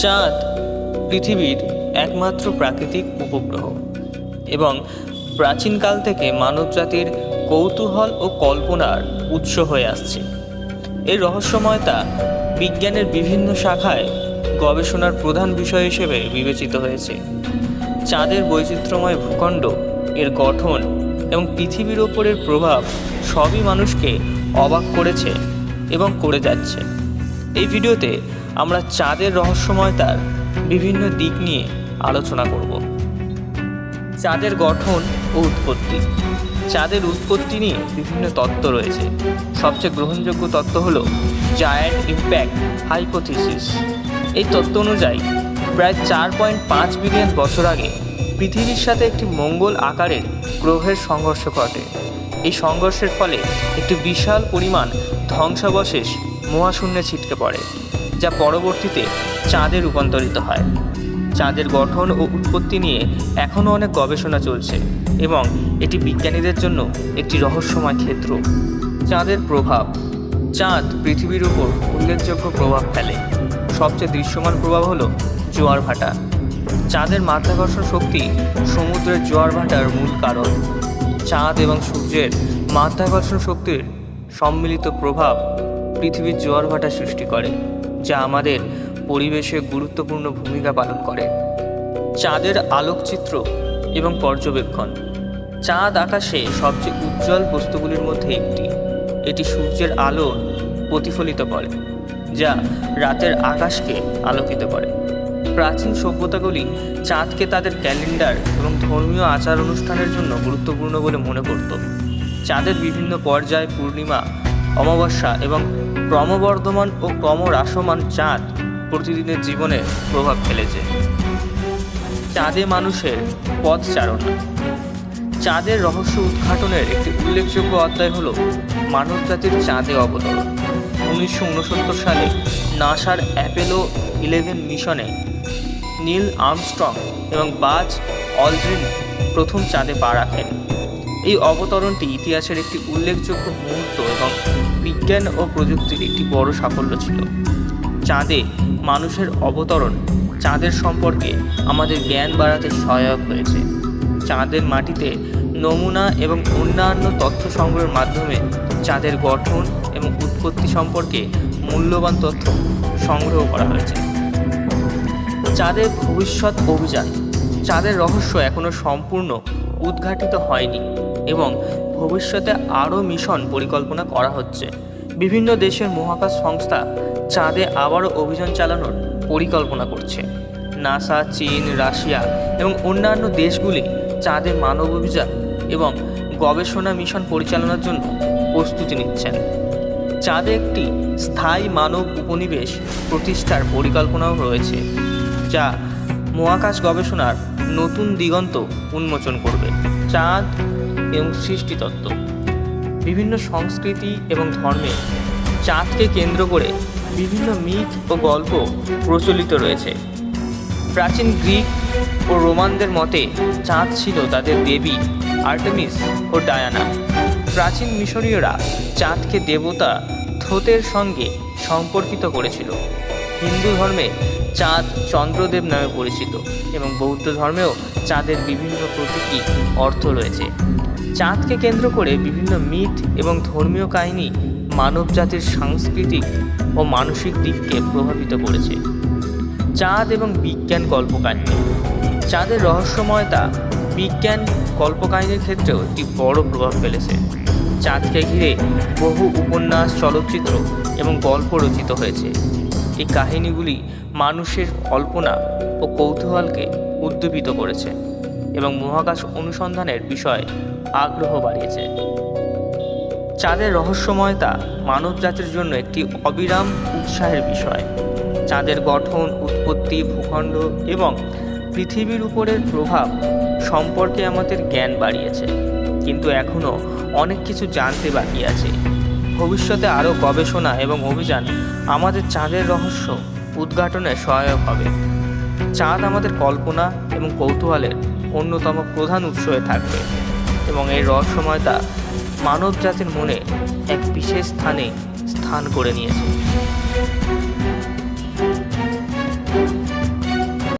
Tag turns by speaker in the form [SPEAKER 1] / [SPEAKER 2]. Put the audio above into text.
[SPEAKER 1] চাঁদ পৃথিবীর একমাত্র প্রাকৃতিক উপগ্রহ এবং প্রাচীনকাল থেকে মানবজাতির কৌতূহল ও কল্পনার উৎস হয়ে আসছে। এই রহস্যময়তা বিজ্ঞানের বিভিন্ন শাখায় গবেষণার প্রধান বিষয় হিসেবে বিবেচিত হয়েছে। চাঁদের বৈচিত্র্যময় ভূখণ্ড, এর গঠন এবং পৃথিবীর ওপরের প্রভাব সবই মানুষকে অবাক করেছে এবং করে যাচ্ছে। এই ভিডিওতে আমরা চাঁদের রহস্যময়তার বিভিন্ন দিক নিয়ে আলোচনা করব। চাঁদের গঠন ও উৎপত্তি। চাঁদের উৎপত্তি নিয়ে বিভিন্ন তত্ত্ব রয়েছে। সবচেয়ে গ্রহণযোগ্য তত্ত্ব হলো জায়ান্ট ইম্প্যাক্ট হাইপোথিসিস। এই তত্ত্ব অনুযায়ী প্রায় 4.5 বিলিয়ন বছর আগে পৃথিবীর সাথে একটি মঙ্গল আকারের গ্রহের সংঘর্ষ ঘটে। এই সংঘর্ষের ফলে একটি বিশাল পরিমাণ ধ্বংসাবশেষ মহাশূন্যে ছিটকে পড়ে, যা পরবর্তীতে চাঁদে রূপান্তরিত হয়। চাঁদের গঠন ও উৎপত্তি নিয়ে এখনও অনেক গবেষণা চলছে এবং এটি বিজ্ঞানীদের জন্য একটি রহস্যময় ক্ষেত্র। চাঁদের প্রভাব। চাঁদ পৃথিবীর উপর উল্লেখযোগ্য প্রভাব ফেলে। সবচেয়ে দৃশ্যমান প্রভাব হলো জোয়ার ভাটা। চাঁদের মাধ্যাকর্ষণ শক্তি সমুদ্রের জোয়ার ভাটার মূল কারণ। চাঁদ এবং সূর্যের মাধ্যাকর্ষণ শক্তির সম্মিলিত প্রভাব পৃথিবীর জোয়ার ভাটা সৃষ্টি করে, যা আমাদের পরিবেশে গুরুত্বপূর্ণ ভূমিকা পালন করে। চাঁদের আলোকচিত্র এবং পর্যবেক্ষণ। চাঁদ আকাশে সবচেয়ে উজ্জ্বল বস্তুগুলির মধ্যে একটি। এটি সূর্যের আলো প্রতিফলিত করে, যা রাতের আকাশকে আলোকিত করে। প্রাচীন সভ্যতাগুলি চাঁদকে তাদের ক্যালেন্ডার এবং ধর্মীয় আচার অনুষ্ঠানের জন্য গুরুত্বপূর্ণ বলে মনে করত। চাঁদের বিভিন্ন পর্যায়, পূর্ণিমা, অমাবস্যা এবং ক্রমবর্ধমান ও ক্রমহ্রাসমান চাঁদ প্রতিদিনের জীবনে প্রভাব ফেলেছে। চাঁদে মানুষের পথচারণা। চাঁদের রহস্য উদ্ঘাটনের একটি উল্লেখযোগ্য অধ্যায় হল মানবজাতির চাঁদে অবতরণ। 1969 সালে নাসার অ্যাপোলো 11 মিশনে নীল আর্মস্ট্রং এবং বাজ অলড্রিন প্রথম চাঁদে পা রাখেন। এই অবতরণটি ইতিহাসের একটি উল্লেখযোগ্য মুহূর্ত এবং বিজ্ঞান ও প্রযুক্তির একটি বড় সাফল্য ছিল। চাঁদে মানুষের অবতরণ চাঁদের সম্পর্কে আমাদের জ্ঞান বাড়াতে সহায়ক হয়েছে। চাঁদের মাটিতে নমুনা এবং অন্যান্য তথ্য সংগ্রহের মাধ্যমে চাঁদের গঠন এবং উৎপত্তি সম্পর্কে মূল্যবান তথ্য সংগ্রহ করা হয়েছে। চাঁদের ভবিষ্যৎ অভিযান। চাঁদের রহস্য এখনও সম্পূর্ণ উদ্ঘাটিত হয়নি এবং ভবিষ্যতে আরও মিশন পরিকল্পনা করা হচ্ছে। বিভিন্ন দেশের মহাকাশ সংস্থা চাঁদে আবারও অভিযান চালানোর পরিকল্পনা করছে। নাসা, চীন, রাশিয়া এবং অন্যান্য দেশগুলি চাঁদে মানব অভিযান এবং গবেষণা মিশন পরিচালনার জন্য প্রস্তুতি নিচ্ছেন। চাঁদে একটি স্থায়ী মানব উপনিবেশ প্রতিষ্ঠার পরিকল্পনাও রয়েছে, যা মহাকাশ গবেষণার নতুন দিগন্ত উন্মোচন করবে। চাঁদ এবং সৃষ্টিতত্ত্ব। বিভিন্ন সংস্কৃতি এবং ধর্মে চাঁদকে কেন্দ্র করে বিভিন্ন মিথ ও গল্প প্রচলিত রয়েছে। প্রাচীন গ্রিক ও রোমানদের মতে চাঁদ ছিল তাদের দেবী আর্টেমিস ও ডায়ানা। প্রাচীন মিশরীয়রা চাঁদকে দেবতা থোতের সঙ্গে সম্পর্কিত করেছিল। হিন্দু ধর্মে চাঁদ চন্দ্রদেব নামে পরিচিত এবং বৌদ্ধ ধর্মেও চাঁদের বিভিন্ন প্রতীকী অর্থ রয়েছে। চাঁদকে কেন্দ্র করে বিভিন্ন মিথ এবং ধর্মীয় কাহিনী মানবজাতির সাংস্কৃতিক ও মানসিক দিককে প্রভাবিত করেছে। চাঁদ এবং বিজ্ঞান কল্পকাহিনী। চাঁদের রহস্যময়তা বিজ্ঞান কল্পকাহিনীর ক্ষেত্রেও একটি বড় প্রভাব ফেলেছে। চাঁদকে ঘিরে বহু উপন্যাস, চলচ্চিত্র এবং গল্প রচিত হয়েছে। এই কাহিনীগুলি মানুষের কল্পনা ও কৌতূহলকে উদ্দীপিত করেছে এবং মহাকাশ অনুসন্ধানের বিষয়ে আগ্রহ বাড়িয়েছে। চাঁদের রহস্যময়তা মানবজাতির জন্য একটি অবিরাম উৎসাহের বিষয়। চাঁদের গঠন, উৎপত্তি, ভূখণ্ড এবং পৃথিবীর উপরের প্রভাব সম্পর্কে আমাদের জ্ঞান বাড়িয়েছে, কিন্তু এখনও অনেক কিছু জানতে বাকি আছে। ভবিষ্যতে আরও গবেষণা এবং অভিযান আমাদের চাঁদের রহস্য উদ্ঘাটনে সহায়ক হবে। চাঁদ আমাদের কল্পনা এবং কৌতূহলের অন্যতম প্রধান উৎস হয়ে থাকবে এবং এই রহস্যময়তা মানব জাতির মনে এক বিশেষ স্থান করে নিয়েছে।